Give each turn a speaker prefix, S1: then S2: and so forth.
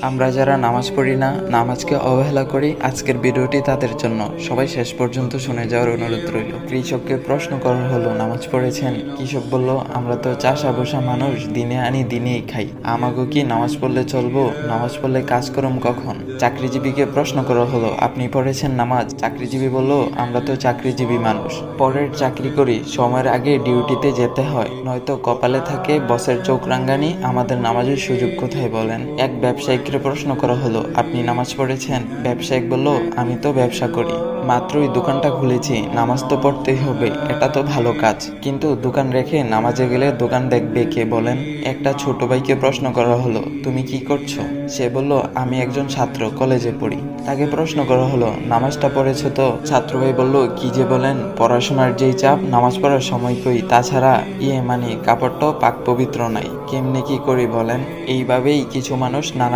S1: আমরা যারা নামাজ পড়ি না, নামাজকে অবহেলা করি, আজকের ভিডিওটি তাদের জন্য। সবাই শেষ পর্যন্ত শুনে যাওয়ার অনুরোধ রইল। কৃষককে প্রশ্ন করা হলো, নামাজ পড়েছেন? কৃষক বলল, আমরা তো চাষা বসা মানুষ, দিনে আনি দিনেই খাই, আমাকে কি নামাজ পড়লে চলবো? নামাজ পড়লে কাজ করম কখন? চাকরিজীবীকে প্রশ্ন করা হলো, আপনি পড়েছেন নামাজ? চাকরিজীবী বলল, আমরা তো চাকরিজীবী মানুষ, পরের চাকরি করি, সময়ের আগে ডিউটিতে যেতে হয়, নয়তো কপালে থাকে বসের চোখ রাঙ্গানি, আমাদের নামাজের সুযোগ কোথায় বলেন? এক ব্যবসায়িককে প্রশ্ন করা হলো, আপনি নামাজ পড়েছেন? ব্যবসায়িক বলল, আমি তো ব্যবসা করি, মাত্রই দোকানটা খুলেছি, নামাজ তো পড়তেই হবে, এটা তো ভালো কাজ, কিন্তু দোকান রেখে নামাজে গেলে দোকান দেখবে কে বলেন? একটা ছোট ভাইকে প্রশ্ন করা হলো, তুমি কি করছো? সে বলল, আমি একজন ছাত্র, কলেজে পড়ি। তাকে প্রশ্ন করা হলো, নামাজটা পড়েছো তো? ছাত্র ভাই বলল, কি যে বলেন, পড়াশোনার যেই চাপ, নামাজ পড়ার সময় কই, তাছাড়া কাপড়টাও পাক পবিত্র নাই, কেমনে কি করি বলেন? এইভাবেই কিছু মানুষ নানা